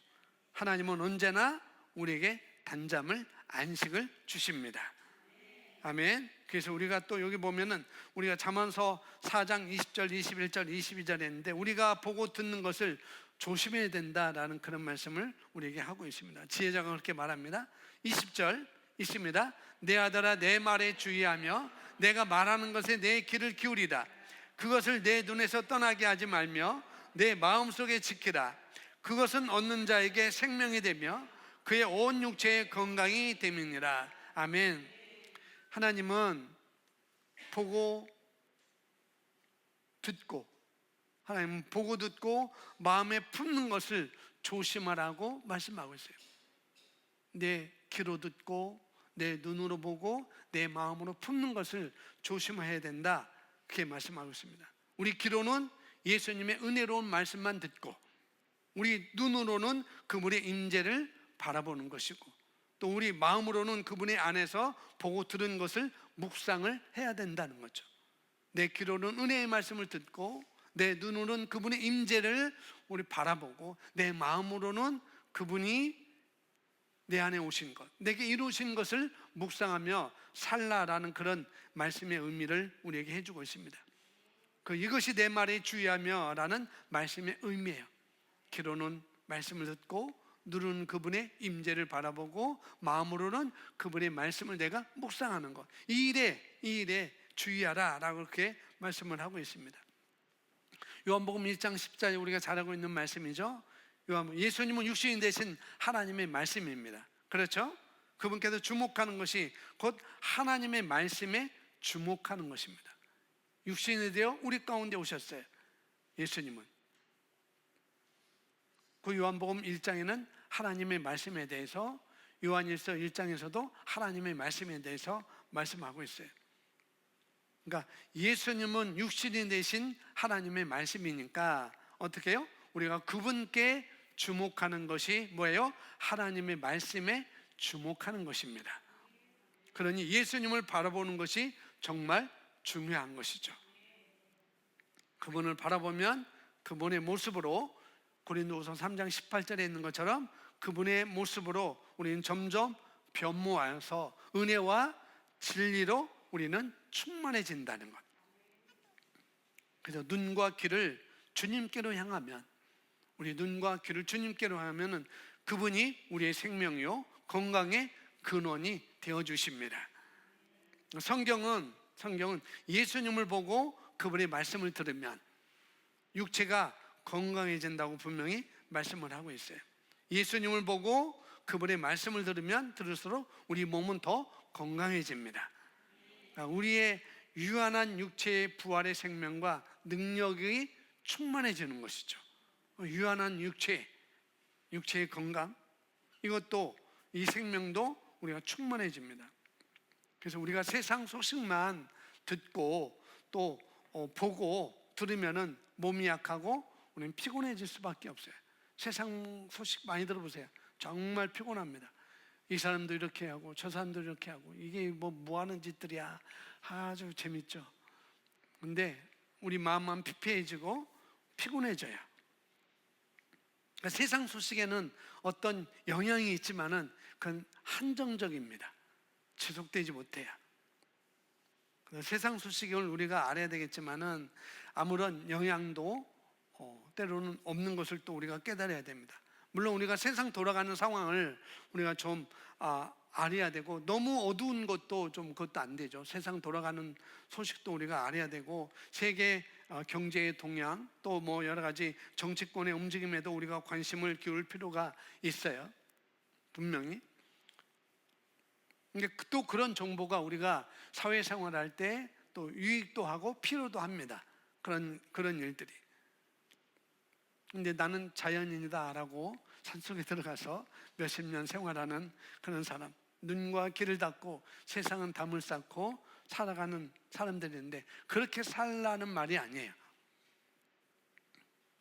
하나님은 언제나 우리에게 단잠을, 안식을 주십니다. 아멘. 그래서 우리가 또 여기 보면은 우리가 잠언서 4장 20절, 21절, 22절 했는데 우리가 보고 듣는 것을 조심해야 된다라는 그런 말씀을 우리에게 하고 있습니다. 지혜자가 그렇게 말합니다. 20절 있습니다. 내 아들아 내 말에 주의하며 내가 말하는 것에 내 귀를 기울이라. 그것을 내 눈에서 떠나게 하지 말며 내 마음속에 지키라. 그것은 얻는 자에게 생명이 되며 그의 온 육체의 건강이 됨이니라. 아멘. 하나님은 보고 듣고, 하나님은 보고 듣고 마음에 품는 것을 조심하라고 말씀하고 있어요. 내 귀로 듣고 내 눈으로 보고 내 마음으로 품는 것을 조심해야 된다, 그렇게 말씀하고 있습니다. 우리 귀로는 예수님의 은혜로운 말씀만 듣고 우리 눈으로는 그분의 임재를 바라보는 것이고 또 우리 마음으로는 그분의 안에서 보고 들은 것을 묵상을 해야 된다는 거죠. 내 귀로는 은혜의 말씀을 듣고 내 눈으로는 그분의 임재를 우리 바라보고 내 마음으로는 그분이 내 안에 오신 것, 내게 이루신 것을 묵상하며 살라라는 그런 말씀의 의미를 우리에게 해주고 있습니다. 이것이 내 말에 주의하며 라는 말씀의 의미예요. 귀로는 말씀을 듣고 눈은 그분의 임재를 바라보고 마음으로는 그분의 말씀을 내가 묵상하는 것, 이 일에 주의하라 라고 그렇게 말씀을 하고 있습니다. 요한복음 1장 10절에 우리가 잘 알고 있는 말씀이죠. 예수님은 육신이 되신 하나님의 말씀입니다. 그렇죠? 그분께서 주목하는 것이 곧 하나님의 말씀에 주목하는 것입니다. 육신이 되어 우리 가운데 오셨어요. 예수님은 그 요한복음 1장에는 하나님의 말씀에 대해서, 요한일서 1장에서도 하나님의 말씀에 대해서 말씀하고 있어요. 그러니까 예수님은 육신이 되신 하나님의 말씀이니까 어떻게 해요? 우리가 그분께 주목하는 것이 뭐예요? 하나님의 말씀에 주목하는 것입니다. 그러니 예수님을 바라보는 것이 정말 중요한 것이죠. 그분을 바라보면 그분의 모습으로, 고린도후서 3장 18절에 있는 것처럼 그분의 모습으로 우리는 점점 변모하여서 은혜와 진리로 우리는 충만해진다는 것. 그래서 눈과 귀를 주님께로 향하면, 우리 눈과 귀를 주님께로 하면은 그분이 우리의 생명이요 건강의 근원이 되어 주십니다. 성경은 예수님을 보고 그분의 말씀을 들으면 육체가 건강해진다고 분명히 말씀을 하고 있어요. 예수님을 보고 그분의 말씀을 들으면 들을수록 우리 몸은 더 건강해집니다. 우리의 유한한 육체의 부활의 생명과 능력이 충만해지는 것이죠. 유한한 육체의 건강, 이것도, 이 생명도 우리가 충만해집니다. 그래서 우리가 세상 소식만 듣고 또 보고 들으면은 몸이 약하고 우리는 피곤해질 수밖에 없어요. 세상 소식 많이 들어보세요. 정말 피곤합니다. 이 사람도 이렇게 하고 저 사람도 이렇게 하고, 이게 뭐 하는 짓들이야. 아주 재밌죠. 근데 우리 마음만 피폐해지고 피곤해져요. 그러니까 세상 소식에는 어떤 영향이 있지만은 그건 한정적입니다. 지속되지 못해요. 세상 소식을 우리가 알아야 되겠지만은 아무런 영향도 때로는 없는 것을 또 우리가 깨달아야 됩니다. 물론 우리가 세상 돌아가는 상황을 우리가 좀 알아야 되고, 너무 어두운 것도 좀 그것도 안 되죠. 세상 돌아가는 소식도 우리가 알아야 되고, 세계 경제의 동향 또 뭐 여러 가지 정치권의 움직임에도 우리가 관심을 기울일 필요가 있어요. 분명히. 또 그런 정보가 우리가 사회생활할 때 또 유익도 하고 필요도 합니다. 그런 일들이. 근데 나는 자연인이다 라고 산속에 들어가서 몇십 년 생활하는 그런 사람, 눈과 귀를 닫고 세상은 담을 쌓고 살아가는 사람들인데 그렇게 살라는 말이 아니에요.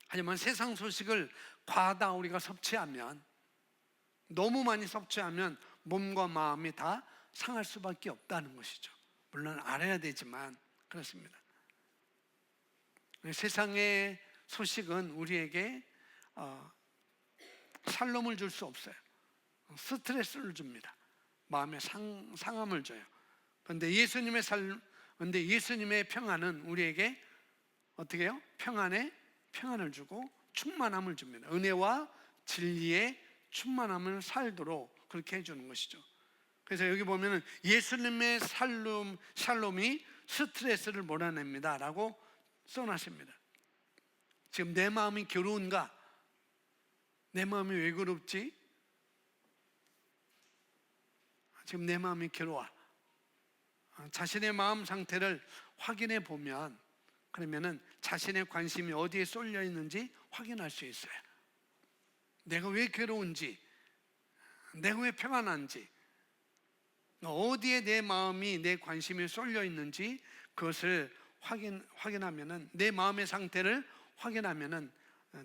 하지만 세상 소식을 과다 우리가 섭취하면, 너무 많이 섭취하면 몸과 마음이 다 상할 수밖에 없다는 것이죠. 물론 알아야 되지만 그렇습니다. 세상의 소식은 우리에게 살롬을 줄 수 없어요. 스트레스를 줍니다. 마음에 상함을 줘요. 그런데 예수님의 평안은 우리에게 어떻게 해요? 평안을 주고 충만함을 줍니다. 은혜와 진리의 충만함을 살도록 그렇게 해주는 것이죠. 그래서 여기 보면은 예수님의 샬롬이 스트레스를 몰아냅니다 라고 써놨습니다. 지금 내 마음이 괴로운가? 내 마음이 왜 괴롭지? 지금 내 마음이 괴로워. 자신의 마음 상태를 확인해 보면, 그러면은 자신의 관심이 어디에 쏠려 있는지 확인할 수 있어요. 내가 왜 괴로운지, 내가 왜 평안한지, 어디에 내 마음이, 내 관심이 쏠려 있는지 그것을 확인하면은, 내 마음의 상태를 확인하면은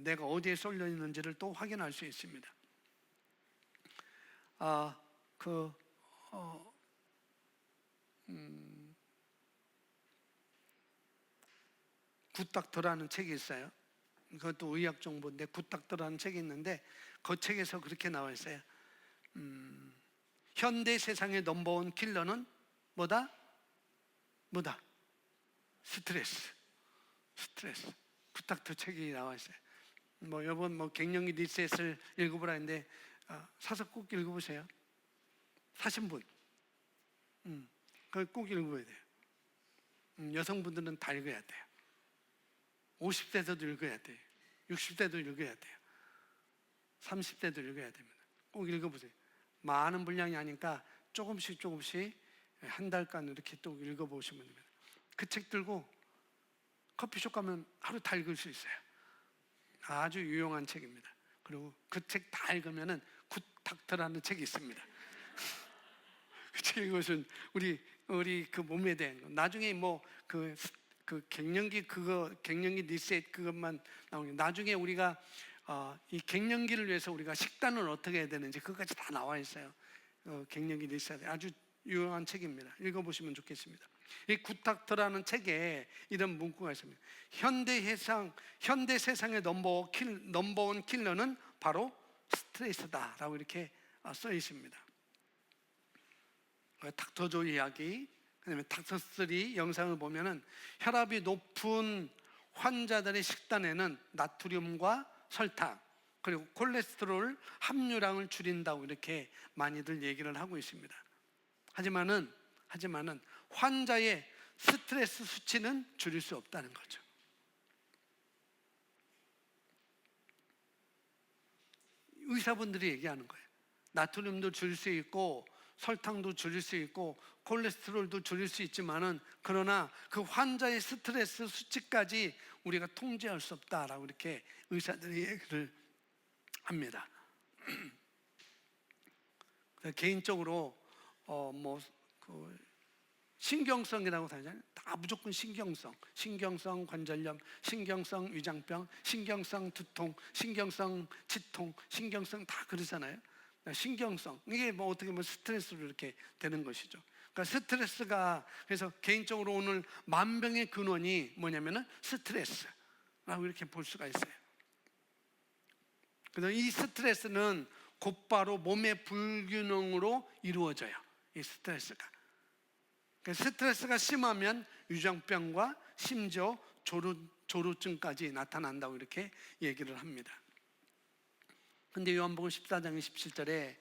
내가 어디에 쏠려 있는지를 또 확인할 수 있습니다. 굿닥터라는 책이 있어요. 그것도 의학 정보인데, 굿닥터라는 책이 있는데 그 책에서 그렇게 나와 있어요. 현대 세상의 넘버원 킬러는 뭐다? 스트레스. 굿닥터 책이 나와 있어요. 이번 갱년기 리셋을 읽어보라 했는데 사서 꼭 읽어보세요. 사신 분, 그걸 꼭 읽어야 돼요. 여성분들은 다 읽어야 돼요. 50대도 읽어야 돼요. 60대도 읽어야 돼요. 30대도 읽어야 됩니다. 꼭 읽어보세요. 많은 분량이 아니까 조금씩 한 달간 이렇게 또 읽어보시면 됩니다. 그 책 들고 커피숍 가면 하루 다 읽을 수 있어요. 아주 유용한 책입니다. 그리고 그 책 다 읽으면은 굿닥터라는 책이 있습니다. 그 책 읽으면 우리 그 몸에 대한 거. 나중에 갱년기 리셋 그것만 나오는, 나중에 우리가 이 갱년기를 위해서 우리가 식단을 어떻게 해야 되는지 그것까지 다 나와 있어요. 갱년기 리셋 아주 유용한 책입니다. 읽어보시면 좋겠습니다. 이 굿닥터라는 책에 이런 문구가 있습니다. 현대 세상의 넘버원 킬러는 바로 스트레스다라고 이렇게 써 있습니다. 닥터조 이야기, 그다음에 닥터3 영상을 보면은 혈압이 높은 환자들의 식단에는 나트륨과 설탕 그리고 콜레스테롤 함유량을 줄인다고 이렇게 많이들 얘기를 하고 있습니다. 하지만은 환자의 스트레스 수치는 줄일 수 없다는 거죠. 의사분들이 얘기하는 거예요. 나트륨도 줄일 수 있고 설탕도 줄일 수 있고 콜레스테롤도 줄일 수 있지만은, 그러나 그 환자의 스트레스 수치까지 우리가 통제할 수 없다라고 이렇게 의사들이 얘기를 합니다. 개인적으로 신경성이라고 하잖아요. 다 무조건 신경성 관절염, 신경성 위장병, 신경성 두통, 신경성 치통, 신경성 다 그러잖아요. 신경성, 이게 어떻게 보면 스트레스로 이렇게 되는 것이죠. 그러니까 스트레스가, 그래서 개인적으로 오늘 만병의 근원이 뭐냐면은 스트레스라고 이렇게 볼 수가 있어요. 그래서 이 스트레스는 곧바로 몸의 불균형으로 이루어져요. 이 스트레스가. 스트레스가 심하면 위장병과 심지어 조루증까지 나타난다고 이렇게 얘기를 합니다. 근데 요한복음 14장 27절에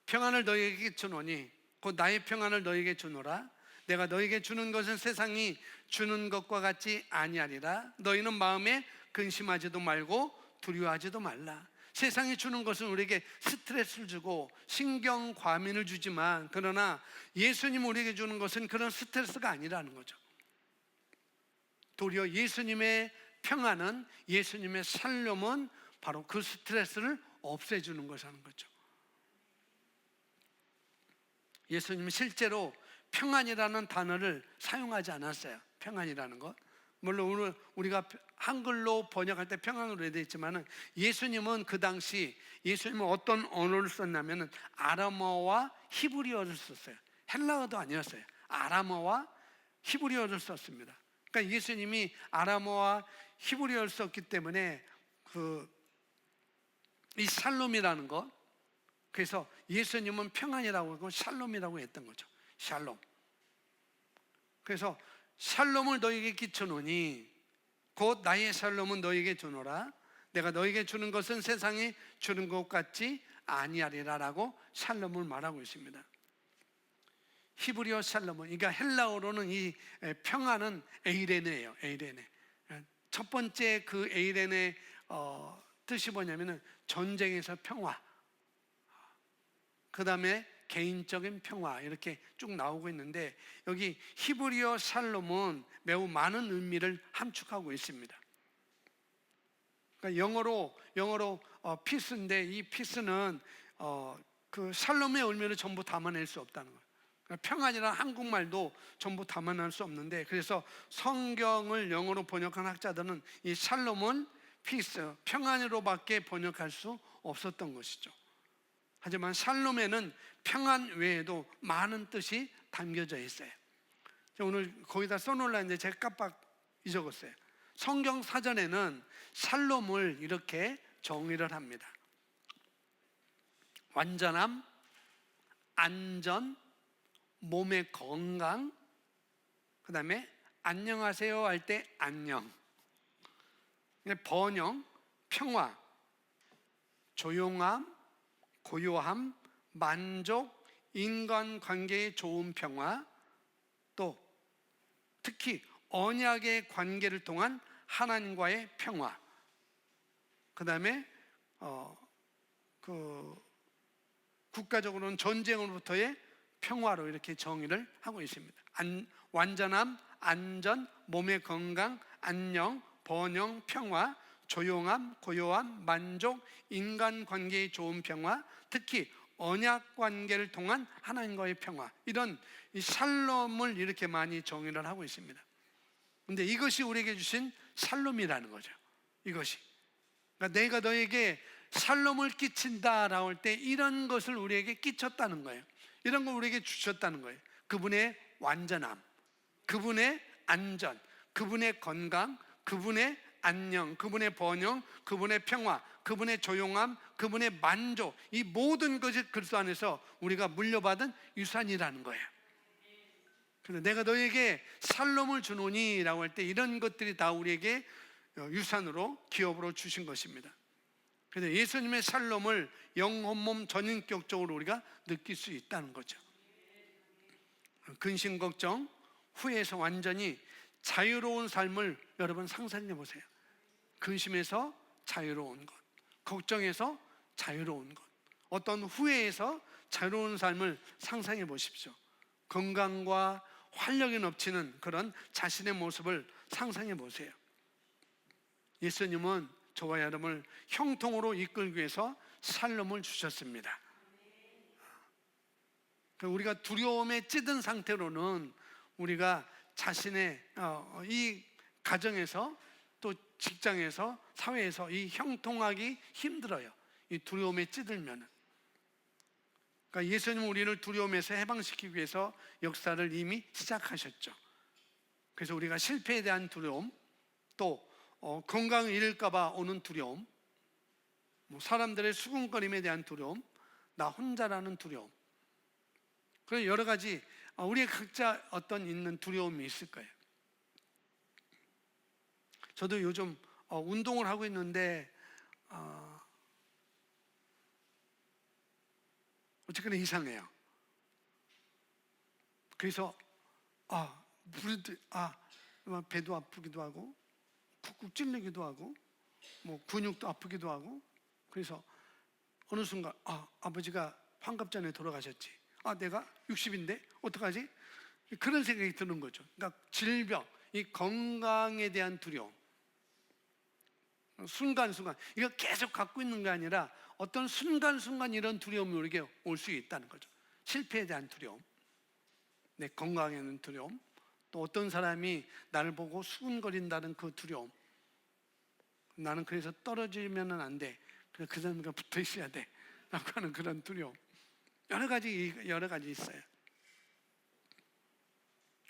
평안을 너희에게 주노니 곧 나의 평안을 너희에게 주노라. 내가 너희에게 주는 것은 세상이 주는 것과 같지 아니하리라. 너희는 마음에 근심하지도 말고 두려워하지도 말라. 세상이 주는 것은 우리에게 스트레스를 주고 신경 과민을 주지만, 그러나 예수님 우리에게 주는 것은 그런 스트레스가 아니라는 거죠. 도리어 예수님의 평안은, 예수님의 샬롬은 바로 그 스트레스를 없애주는 것이라는 거죠. 예수님은 실제로 평안이라는 단어를 사용하지 않았어요. 평안이라는 것. 물론 오늘 우리가 한글로 번역할 때 평안으로 되어 있지만, 예수님은 그 당시 예수님은 어떤 언어를 썼냐면 아람어와 히브리어를 썼어요. 헬라어도 아니었어요. 아람어와 히브리어를 썼습니다. 그러니까 예수님이 아람어와 히브리어를 썼기 때문에 이 샬롬이라는 것, 그래서 예수님은 평안이라고 하고 샬롬이라고 했던 거죠. 샬롬. 그래서 샬롬을 너에게 끼쳐노니 곧 나의 샬롬은 너에게 주노라. 내가 너에게 주는 것은 세상에 주는 것 같지 아니하리라라고 샬롬을 말하고 있습니다. 히브리어 샬롬은, 그러니까 헬라어로는 이 평안은 에이레네예요. 에이레네. 첫 번째 그 에이레네 뜻이 뭐냐면은 전쟁에서 평화, 그 다음에 개인적인 평화, 이렇게 쭉 나오고 있는데, 여기 히브리어 샬롬은 매우 많은 의미를 함축하고 있습니다. 그러니까 영어로 피스인데, 이 피스는 그 샬롬의 의미를 전부 담아낼 수 없다는 거예요. 그러니까 평안이라는 한국말도 전부 담아낼 수 없는데, 그래서 성경을 영어로 번역한 학자들은 이 샬롬은 피스, 평안으로밖에 번역할 수 없었던 것이죠. 하지만 샬롬에는 평안 외에도 많은 뜻이 담겨져 있어요. 오늘 거기다 써놓으려는데 제가 깜빡 잊어버렸어요. 성경 사전에는 샬롬을 이렇게 정의를 합니다. 완전함, 안전, 몸의 건강, 그 다음에 안녕하세요 할 때 안녕, 번영, 평화, 조용함, 고요함, 만족, 인간관계의 좋은 평화, 또 특히 언약의 관계를 통한 하나님과의 평화, 그 다음에 국가적으로는 전쟁으로부터의 평화로 이렇게 정의를 하고 있습니다. 완전함, 안전, 몸의 건강, 안녕, 번영, 평화, 조용함, 고요함, 만족, 인간관계의 좋은 평화, 특히 언약관계를 통한 하나님과의 평화, 이런 이 샬롬을 이렇게 많이 정의를 하고 있습니다. 근데 이것이 우리에게 주신 샬롬이라는 거죠. 이것이, 그러니까 내가 너에게 샬롬을 끼친다라고 할 때 이런 것을 우리에게 끼쳤다는 거예요. 이런 걸 우리에게 주셨다는 거예요. 그분의 완전함, 그분의 안전, 그분의 건강, 그분의 안녕, 그분의 번영, 그분의 평화, 그분의 조용함, 그분의 만족, 이 모든 것이 그리스도 안에서 우리가 물려받은 유산이라는 거예요. 그래서 내가 너에게 샬롬을 주노니 라고 할 때 이런 것들이 다 우리에게 유산으로, 기업으로 주신 것입니다. 그래서 예수님의 샬롬을 영혼, 몸, 전인격적으로 우리가 느낄 수 있다는 거죠. 근심, 걱정, 후회에서 완전히 자유로운 삶을 여러분 상상해 보세요. 근심에서 자유로운 것, 걱정에서 자유로운 것, 어떤 후회에서 자유로운 삶을 상상해 보십시오. 건강과 활력이 넘치는 그런 자신의 모습을 상상해 보세요. 예수님은 저와 여러분을 형통으로 이끌기 위해서 샬롬을 주셨습니다. 우리가 두려움에 찌든 상태로는 우리가 자신의 이 가정에서, 또 직장에서, 사회에서 이 형통하기 힘들어요. 이 두려움에 찌들면은. 그러니까 예수님은 우리를 두려움에서 해방시키기 위해서 역사를 이미 시작하셨죠. 그래서 우리가 실패에 대한 두려움, 또 건강을 잃을까 봐 오는 두려움, 사람들의 수군거림에 대한 두려움, 나 혼자라는 두려움, 그런 여러 가지 우리 각자 어떤 있는 두려움이 있을 거예요. 저도 요즘 운동을 하고 있는데 어쨌거나 이상해요. 그래서 배도 아프기도 하고 쿡쿡 찔리기도 하고 근육도 아프기도 하고, 그래서 어느 순간 아버지가 환갑 전에 돌아가셨지, 내가 60인데 어떡하지? 그런 생각이 드는 거죠. 그러니까 질병, 이 건강에 대한 두려움, 순간순간 이거 계속 갖고 있는 게 아니라 어떤 순간순간 이런 두려움이 우리에게 올 수 있다는 거죠. 실패에 대한 두려움, 내 건강에 대한 두려움, 또 어떤 사람이 나를 보고 수군거린다는 그 두려움, 나는 그래서 떨어지면 안 돼, 그 사람과 붙어 있어야 돼 라고 하는 그런 두려움, 여러 가지 있어요.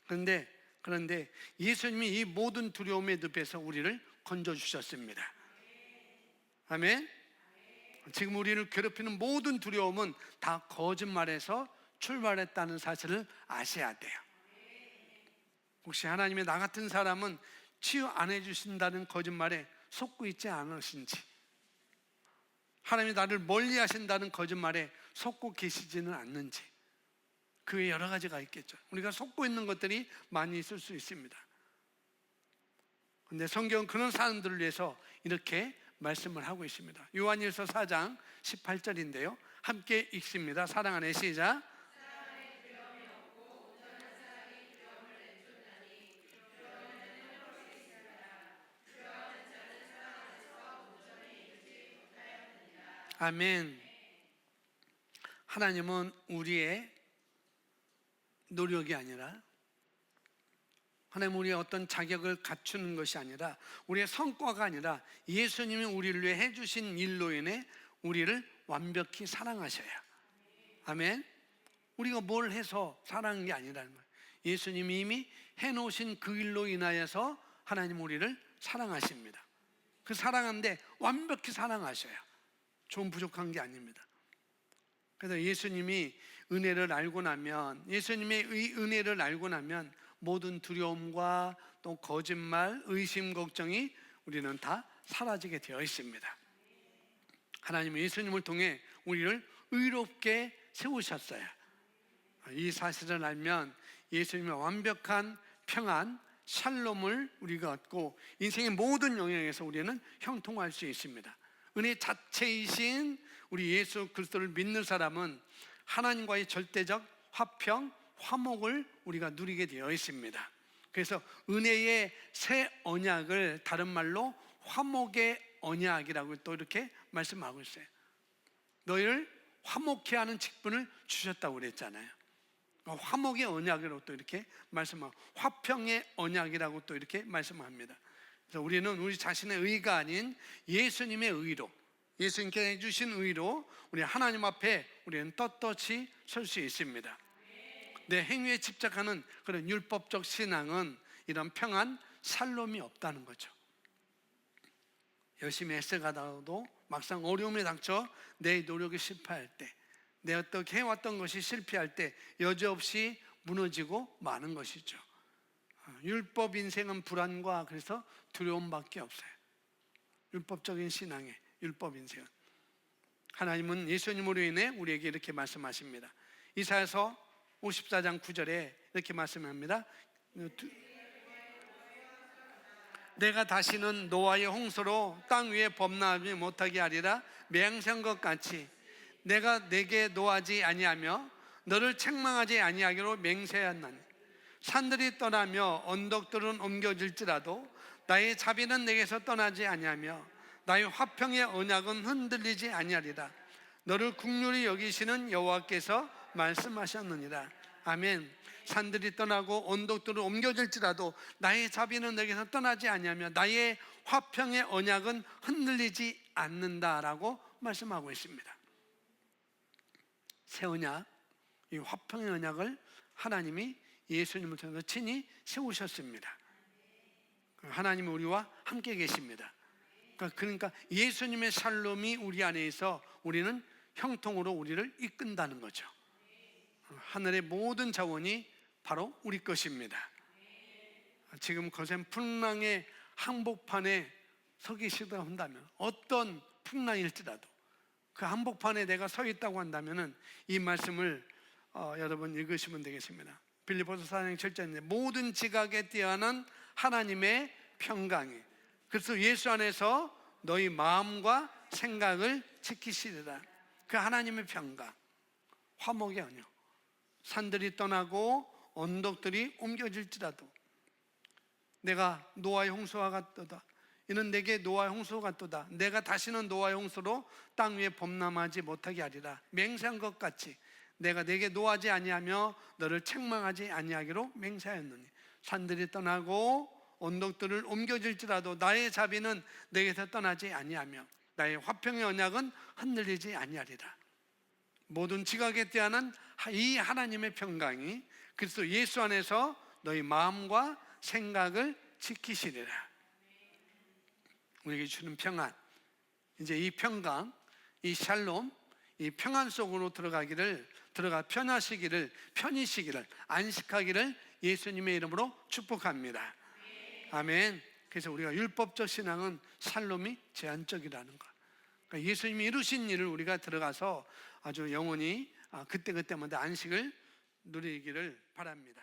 그런데 예수님이 이 모든 두려움의 늪에서 우리를 건져주셨습니다. 아멘. 지금 우리를 괴롭히는 모든 두려움은 다 거짓말에서 출발했다는 사실을 아셔야 돼요. 혹시 하나님의 나 같은 사람은 치유 안 해주신다는 거짓말에 속고 있지 않으신지, 하나님이 나를 멀리 하신다는 거짓말에 속고 계시지는 않는지, 그 외에 여러 가지가 있겠죠. 우리가 속고 있는 것들이 많이 있을 수 있습니다. 근데 성경은 그런 사람들을 위해서 이렇게 말씀을 하고 있습니다. 요한일서 4장 18절인데요. 함께 읽습니다. 사랑 안에 시작. 아멘. 하나님은 우리의 노력이 아니라, 하나님 우리의 어떤 자격을 갖추는 것이 아니라, 우리의 성과가 아니라 예수님이 우리를 위해 해주신 일로 인해 우리를 완벽히 사랑하셔야. 아멘. 우리가 뭘 해서 사랑한 게 아니라는 거예요. 예수님이 이미 해놓으신 그 일로 인하여서 하나님 우리를 사랑하십니다. 그 사랑하는데 완벽히 사랑하셔요. 좀 부족한 게 아닙니다. 그래서 예수님이 은혜를 알고 나면, 예수님의 은혜를 알고 나면 모든 두려움과 또 거짓말, 의심, 걱정이 우리는 다 사라지게 되어 있습니다. 하나님은 예수님을 통해 우리를 의롭게 세우셨어요. 이 사실을 알면 예수님의 완벽한 평안, 샬롬을 우리가 얻고 인생의 모든 영역에서 우리는 형통할 수 있습니다. 은혜 자체이신 우리 예수 그리스도를 믿는 사람은 하나님과의 절대적 화평, 화목을 우리가 누리게 되어 있습니다. 그래서 은혜의 새 언약을 다른 말로 화목의 언약이라고 또 이렇게 말씀하고 있어요. 너희를 화목케 하는 직분을 주셨다고 그랬잖아요. 화목의 언약이라고 또 이렇게 말씀하고, 화평의 언약이라고 또 이렇게 말씀합니다. 그래서 우리는 우리 자신의 의가 아닌 예수님의 의로, 예수님께 해주신 의로 우리 하나님 앞에 우리는 떳떳이 설 수 있습니다. 내 행위에 집착하는 그런 율법적 신앙은 이런 평안, 샬롬이 없다는 거죠. 열심히 애써가다가도 막상 어려움에 닥쳐 내 노력이 실패할 때, 내가 어떻게 해왔던 것이 실패할 때 여지없이 무너지고 마는 것이죠. 율법 인생은 불안과 그래서 두려움밖에 없어요. 율법적인 신앙의 율법 인생은. 하나님은 예수님으로 인해 우리에게 이렇게 말씀하십니다. 이사야서 54장 9절에 이렇게 말씀합니다. 내가 다시는 노아의 홍수로 땅 위에 범람하지 못하게 하리라. 맹세한 것 같이 내가 내게 노하지 아니하며 너를 책망하지 아니하기로 맹세하였나니, 산들이 떠나며 언덕들은 옮겨질지라도 나의 자비는 내게서 떠나지 아니하며 나의 화평의 언약은 흔들리지 아니하리라. 너를 긍휼히 여기시는 여호와께서 말씀하셨느니라. 아멘. 산들이 떠나고 언덕들은 옮겨질지라도 나의 자비는 내게서 떠나지 아니하며 나의 화평의 언약은 흔들리지 않는다라고 말씀하고 있습니다. 새 언약, 이 화평의 언약을 하나님이 예수님을 통해서 친히 세우셨습니다. 하나님이 우리와 함께 계십니다. 그러니까 예수님의 샬롬이 우리 안에 있어 우리는 형통으로 우리를 이끈다는 거죠. 하늘의 모든 자원이 바로 우리 것입니다. 지금 거센 풍랑의 한복판에 서 계시다 한다면, 어떤 풍랑일지라도 그 한복판에 내가 서 있다고 한다면 이 말씀을 여러분 읽으시면 되겠습니다. 빌립보서 4장 7절인데 모든 지각에 뛰어난 하나님의 평강이 그래서 예수 안에서 너희 마음과 생각을 지키시리라. 그 하나님의 평강, 화목의 언약. 산들이 떠나고 언덕들이 옮겨질지라도 내가 노아의 홍수와 같도다. 이는 내게 노아의 홍수와 같도다. 내가 다시는 노아의 홍수로 땅 위에 범람하지 못하게 하리라. 맹세한 것 같이 내가 내게 노하지 아니하며 너를 책망하지 아니하기로 맹세하였느니, 산들이 떠나고 언덕들을 옮겨질지라도 나의 자비는 내게서 떠나지 아니하며 나의 화평의 언약은 흔들리지 아니하리라. 모든 지각에 대한 이 하나님의 평강이 그리스도 예수 안에서 너희 마음과 생각을 지키시리라. 우리에게 주는 평안, 이제 이 평강, 이 샬롬, 이 평안 속으로 들어가 편하시기를, 편히쉬기를, 안식하기를 예수님의 이름으로 축복합니다. 아멘. 그래서 우리가 율법적 신앙은 살롬이 제한적이라는 것. 그러니까 예수님이 이루신 일을 우리가 들어가서 아주 영원히 그때그때마다 안식을 누리기를 바랍니다.